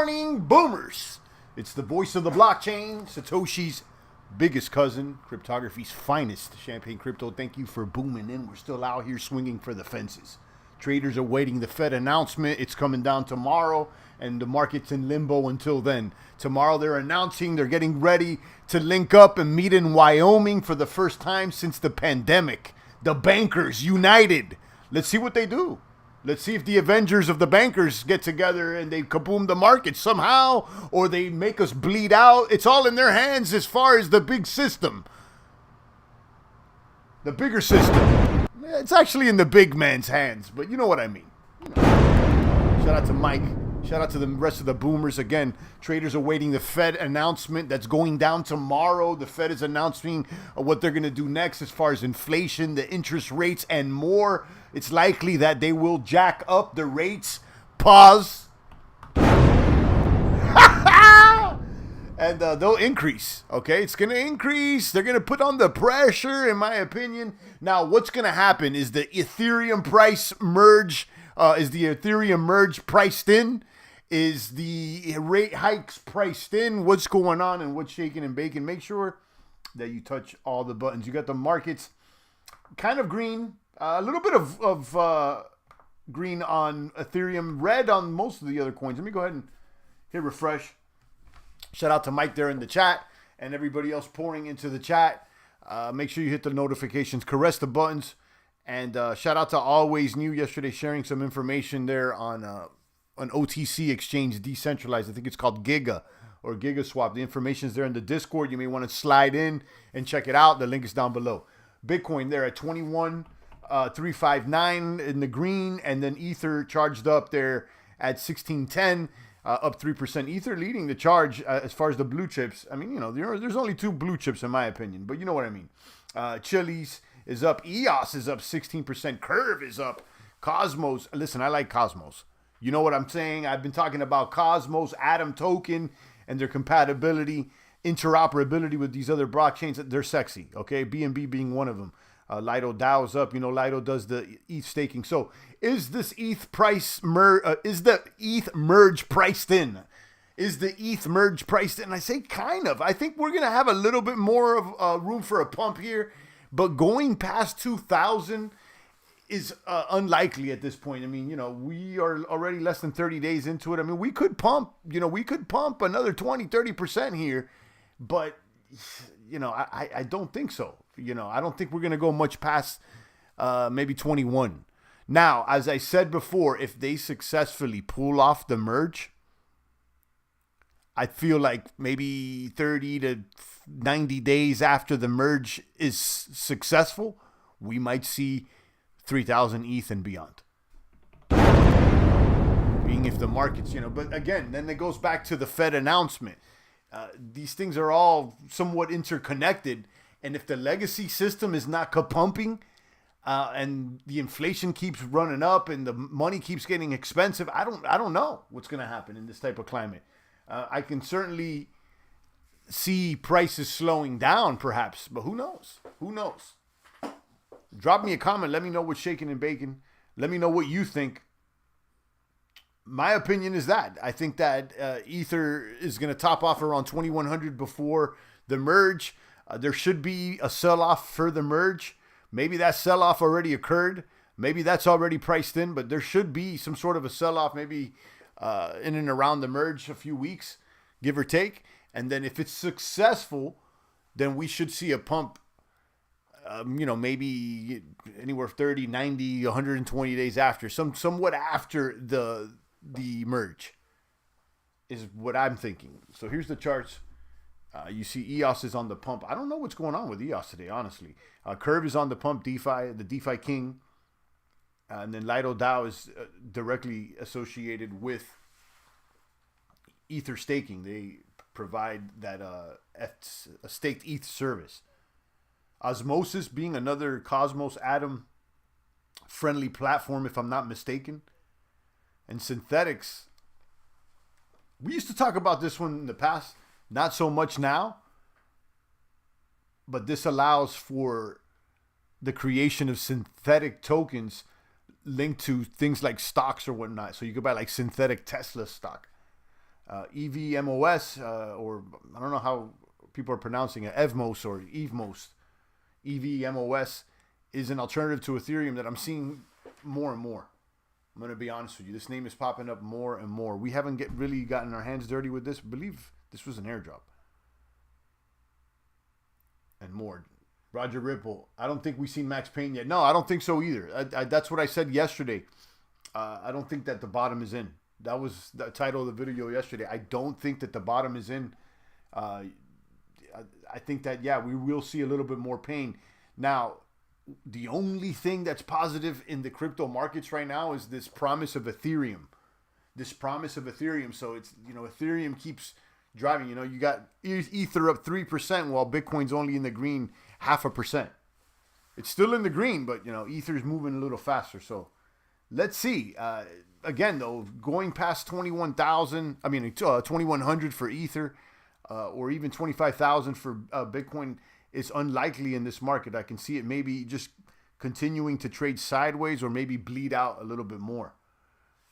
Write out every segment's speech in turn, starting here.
morning, boomers. It's the voice of the blockchain, Satoshi's biggest cousin, cryptography's finest, Champagne Crypto. Thank you for booming in. We're still out here swinging for the fences. Traders are waiting the Fed announcement. It's coming down tomorrow, and the market's in limbo until then. Tomorrow they're announcing they're getting ready to link up and meet in Wyoming for the first time since the pandemic. The bankers united. Let's see what they do. Let's see if the Avengers of the bankers get together and they kaboom the market somehow, or they make us bleed out. It's all in their hands as far as the big system. The bigger system. It's actually in the big man's hands, but you know what I mean. Shout out to Mike. Shout out to the rest of the boomers. Again, traders are waiting the Fed announcement that's going down tomorrow. The Fed is announcing what they're going to do next as far as inflation, the interest rates, and more. It's likely that they will jack up the rates. Pause. And they'll increase, okay? It's going to increase. They're going to put on the pressure, in my opinion. Now, what's going to happen is the Ethereum price merge. Is the Ethereum merge priced in? Is the rate hikes priced in? What's going on and what's shaking and baking? Make sure that you touch all the buttons. You got the markets kind of green. A little bit of green on Ethereum. Red on most of the other coins. Let me go ahead and hit refresh. Shout out to Mike there in the chat and everybody else pouring into the chat. Make sure you hit the notifications. Caress the buttons. And shout out to Always New yesterday, sharing some information there on an OTC exchange, decentralized. I think it's called Giga or GigaSwap. The information is there in the Discord. You may want to slide in and check it out. The link is down below. Bitcoin there at 21,359 in the green, and then Ether charged up there at 1610, up 3%. Ether leading the charge as far as the blue chips. I mean, you know, there's only two blue chips in my opinion, but you know what I mean. Chili's is up. EOS is up 16%. Curve is up. Cosmos. Listen, I like Cosmos. You know what I'm saying? I've been talking about Cosmos, Atom Token, and their compatibility, interoperability with these other blockchains. They're sexy, okay? BNB being one of them. Lido DAO's up. You know, Lido does the ETH staking. So is this ETH price is the ETH merge priced in? Is the ETH merge priced in? I say kind of. I think we're going to have a little bit more of room for a pump here. But going past 2,000 is unlikely at this point. I mean, you know, we are already less than 30 days into it. I mean, we could pump another 20, 30% here. But, you know, I don't think so. You know, I don't think we're going to go much past maybe 21. Now, as I said before, if they successfully pull off the merge, I feel like maybe 30 to 90 days after the merge is successful, we might see 3,000 ETH and beyond. Being if the markets, you know, but again, then it goes back to the Fed announcement. These things are all somewhat interconnected. And if the legacy system is not kapumping and the inflation keeps running up and the money keeps getting expensive, I don't know what's going to happen in this type of climate. I can certainly see prices slowing down, perhaps, but who knows? Who knows? Drop me a comment. Let me know what's shaking and baking. Let me know what you think. My opinion is that I think that Ether is going to top off around 2,100 before the merge. There should be a sell-off for the merge. Maybe that sell-off already occurred. Maybe that's already priced in, but there should be some sort of a sell-off maybe in and around the merge, a few weeks, give or take. And then if it's successful, then we should see a pump, you know, maybe anywhere 30, 90, 120 days after, somewhat after the merge is what I'm thinking. So here's the charts. You see EOS is on the pump. I don't know what's going on with EOS today, honestly. Curve is on the pump, DeFi, the DeFi King. And then Lido DAO is directly associated with Ether staking. They provide that a staked ETH service. Osmosis being another Cosmos Atom friendly platform, if I'm not mistaken. And Synthetics. We used to talk about this one in the past. Not so much now. But this allows for the creation of synthetic tokens linked to things like stocks or whatnot. So you could buy like synthetic Tesla stock. EVMOS, or I don't know how people are pronouncing it, EVMOS or EVMOS, EVMOS is an alternative to Ethereum that I'm seeing more and more. I'm going to be honest with you. This name is popping up more and more. We haven't really gotten our hands dirty with this. I believe this was an airdrop. And more. Roger Ripple. I don't think we've seen Max Payne yet. No, I don't think so either. That's what I said yesterday. I don't think that the bottom is in. That was the title of the video yesterday. I don't think that the bottom is in. I think that, yeah, we will see a little bit more pain. Now, the only thing that's positive in the crypto markets right now is this promise of Ethereum. So it's, Ethereum keeps driving. You got Ether up 3% while Bitcoin's only in the green 0.5%. It's still in the green, but, Ether's moving a little faster. So let's see. Again, though, going past 2,100 for Ether, or even 25,000 for Bitcoin is unlikely in this market. I can see it maybe just continuing to trade sideways or maybe bleed out a little bit more.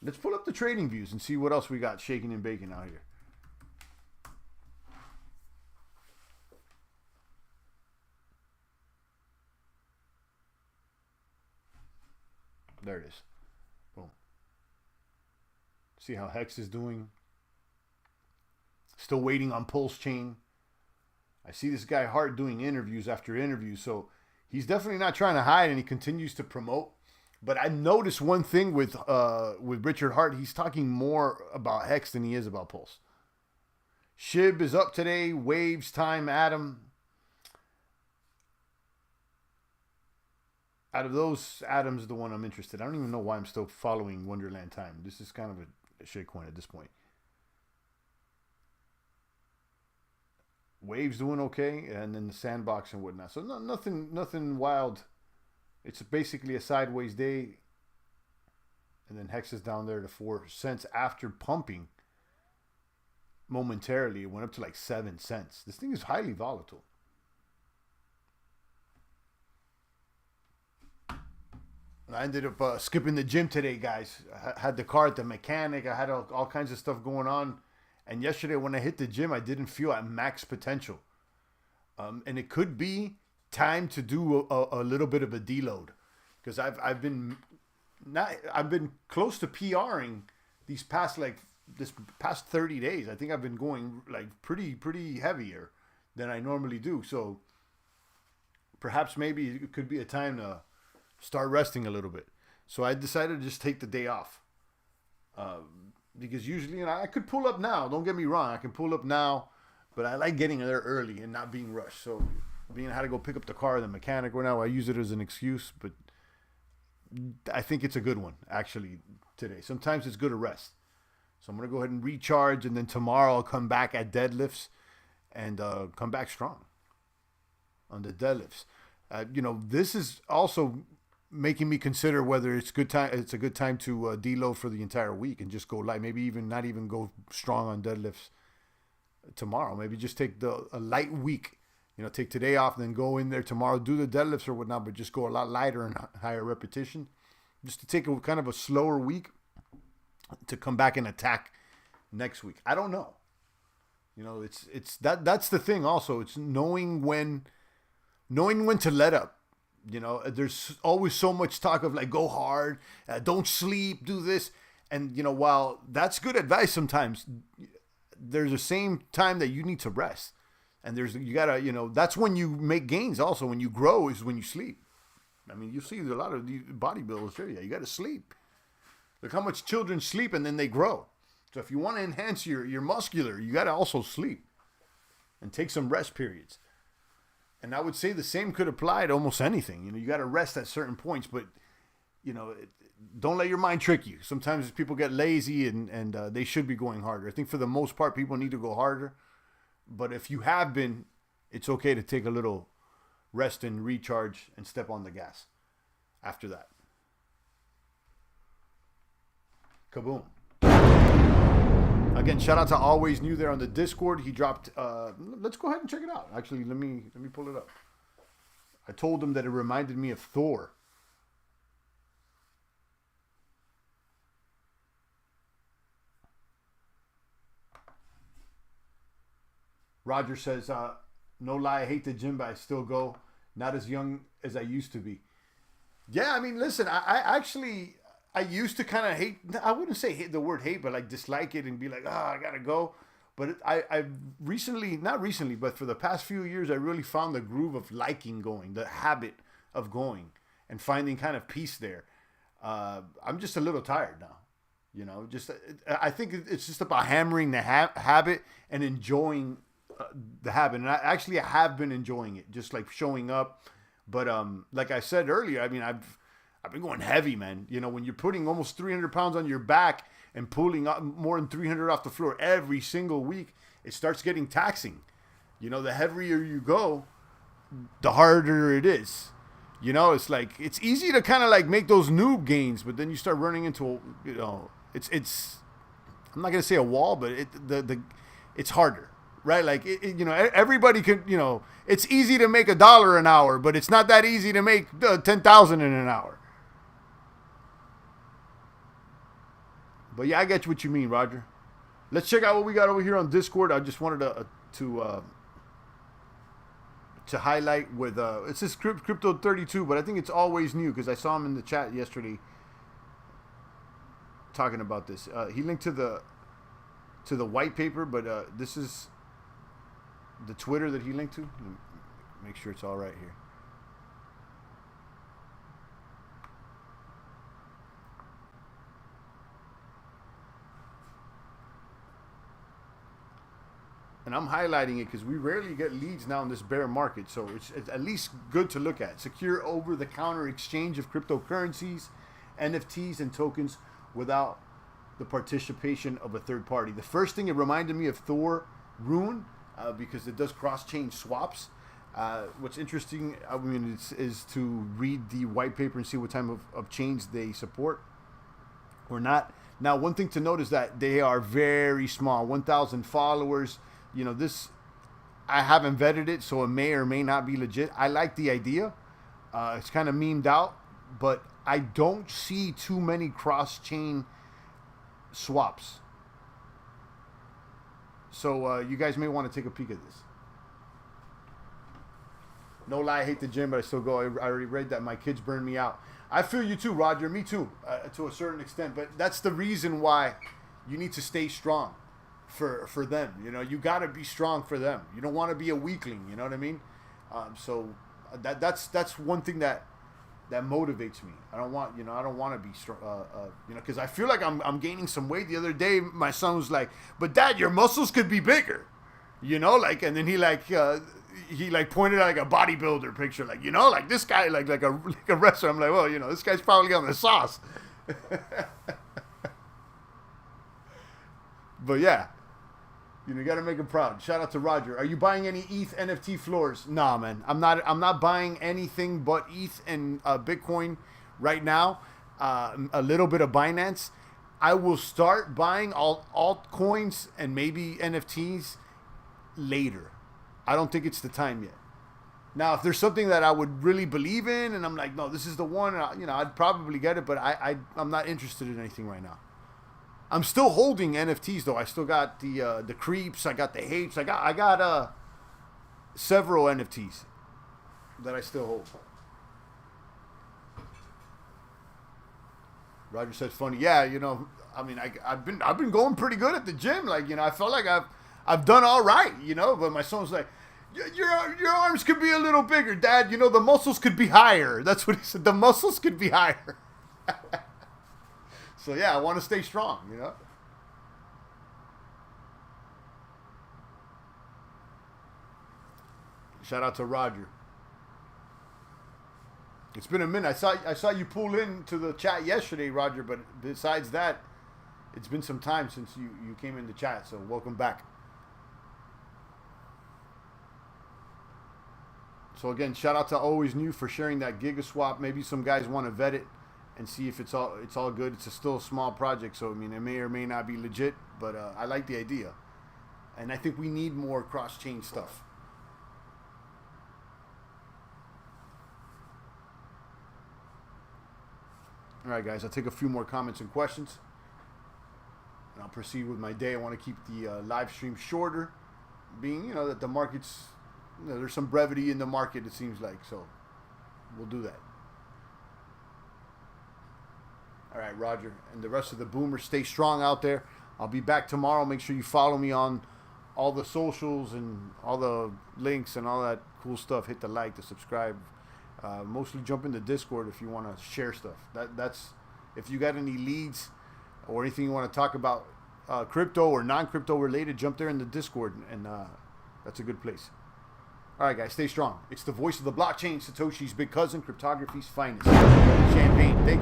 Let's pull up the trading views and see what else we got shaking and baking out here. There it is. Boom. See how Hex is doing. Still waiting on Pulse Chain. I see this guy Hart doing interviews after interviews, so he's definitely not trying to hide, and he continues to promote. But I noticed one thing with Richard Hart. He's talking more about Hex than he is about Pulse. SHIB is up today. Waves, Time, Atom. Out of those, Atom's the one I'm interested in. I don't even know why I'm still following Wonderland Time. This is kind of a shitcoin at this point. Waves doing okay, and then the Sandbox and whatnot. So nothing wild. It's basically a sideways day. And then Hex is down there to 4 cents after pumping momentarily. It went up to like 7 cents. This thing is highly volatile. I ended up skipping the gym today, guys. I had the car at the mechanic. I had all kinds of stuff going on. And yesterday when I hit the gym, I didn't feel at max potential. And it could be time to do a little bit of a deload. Because I've been close to PRing this past 30 days. I think I've been going like pretty heavier than I normally do. So perhaps maybe it could be a time to start resting a little bit. So I decided to just take the day off. Because usually, I could pull up now. Don't get me wrong. I can pull up now. But I like getting there early and not being rushed. So being I had to go pick up the car at the mechanic right now, I use it as an excuse. But I think it's a good one, actually, today. Sometimes it's good to rest. So I'm going to go ahead and recharge. And then tomorrow I'll come back at deadlifts and come back strong on the deadlifts. This is also making me consider whether it's a good time to deload for the entire week and just go light. Maybe even not even go strong on deadlifts tomorrow. Maybe just take a light week. Take today off and then go in there tomorrow, do the deadlifts or whatnot, but just go a lot lighter and higher repetition. Just to take a kind of a slower week to come back and attack next week. I don't know. It's that's the thing also. It's knowing when to let up. There's always so much talk of like, go hard, don't sleep, do this. And, while that's good advice sometimes, there's the same time that you need to rest. And you gotta, that's when you make gains also. When you grow is when you sleep. I mean, you see a lot of these bodybuilders there. Yeah, you gotta sleep. Look how much children sleep and then they grow. So if you want to enhance your muscular, you gotta also sleep and take some rest periods. And I would say the same could apply to almost anything. You got to rest at certain points, but, don't let your mind trick you. Sometimes people get lazy and they should be going harder. I think for the most part, people need to go harder. But if you have been, it's okay to take a little rest and recharge and step on the gas after that. Kaboom. Again, shout out to Always New there on the Discord. He dropped, let's go ahead and check it out. Actually, let me pull it up. I told him that it reminded me of Thor. Roger says, no lie, I hate the gym, but I still go. Not as young as I used to be. Yeah, I mean, listen, I actually, I used to kind of hate, I wouldn't say hate the word hate, but like dislike it and be like, I gotta go. But I recently, not recently, but for the past few years, I really found the groove of liking going, the habit of going and finding kind of peace there. I'm just a little tired now. You know, just I think it's just about hammering the habit and enjoying the habit. And I have been enjoying it, just like showing up. But like I said earlier, I mean, I've been going heavy, man. You know, when you're putting almost 300 pounds on your back and pulling up more than 300 off the floor every single week, it starts getting taxing. You know, the heavier you go, the harder it is. You know, it's like it's easy to kind of like make those noob gains, but then you start running into, you know, it's I'm not gonna say a wall, but it's harder, right? Like you know, everybody can, you know, it's easy to make $1 an hour, but it's not that easy to make 10,000 in an hour. But yeah, I get what you mean, Roger. Let's check out what we got over here on Discord. I just wanted to highlight with it says Crypto 32, but I think it's always new because I saw him in the chat yesterday talking about this. He linked to the white paper, but this is the Twitter that he linked to. Make sure it's all right here. And I'm highlighting it because we rarely get leads now in this bear market. So it's at least good to look at. Secure over-the-counter exchange of cryptocurrencies, NFTs, and tokens without the participation of a third party. The first thing, it reminded me of Thor Rune because it does cross-chain swaps. What's interesting, I mean, is to read the white paper and see what type of chains they support or not. Now, one thing to note is that they are very small, 1,000 followers. You know, this, I haven't vetted it, so it may or may not be legit. I like the idea. It's kind of memed out, but I don't see too many cross-chain swaps. So you guys may want to take a peek at this. No lie, I hate the gym, but I still go. I already read that. My kids burn me out. I feel you too, Roger. Me too, to a certain extent. But that's the reason why you need to stay strong for them. You know, you got to be strong for them. You don't want to be a weakling. You know what I mean? So that's one thing that motivates me. I don't want to be strong. You know, because I feel like I'm gaining some weight. The other day, my son was like, "But Dad, your muscles could be bigger." You know, like, and then he pointed out like a bodybuilder picture, like, you know, like this guy, like a wrestler. I'm like, well, you know, this guy's probably on the sauce. But yeah, you know, you got to make him proud. Shout out to Roger. Are you buying any ETH NFT floors? Nah, man, I'm not buying anything but ETH and Bitcoin right now. A little bit of Binance. I will start buying altcoins and maybe NFTs later. I don't think it's the time yet. Now, if there's something that I would really believe in, and I'm like, no, this is the one, you know, I'd probably get it, but I'm not interested in anything right now. I'm still holding NFTs though. I still got the creeps. I got the hapes. I got several NFTs that I still hold. Roger said, "Funny, yeah, you know, I mean, I've been going pretty good at the gym. Like, you know, I felt like I've done all right, you know." But my son was like, your arms could be a little bigger, Dad. You know, the muscles could be higher. That's what he said. The muscles could be higher. So yeah, I want to stay strong, you know. Shout out to Roger. It's been a minute. I saw you pull into the chat yesterday, Roger. But besides that, it's been some time since you came in the chat. So welcome back. So again, shout out to Always New for sharing that GigaSwap. Maybe some guys want to vet it and see if it's all good. It's still a small project, so I mean, it may or may not be legit, but I like the idea, and I think we need more cross-chain stuff. All right, guys, I'll take a few more comments and questions, and I'll proceed with my day. I want to keep the live stream shorter. being, that the market's, there's some brevity in the market, it seems like. So we'll do that. All right, Roger. And the rest of the boomers, stay strong out there. I'll be back tomorrow. Make sure you follow me on all the socials and all the links and all that cool stuff. Hit the like, the subscribe. Mostly jump into Discord if you want to share stuff. That's if you got any leads or anything you want to talk about, crypto or non-crypto related, jump there in the Discord, and that's a good place. All right, guys, stay strong. It's the voice of the blockchain, Satoshi's big cousin, cryptography's finest. Champagne. Thank you.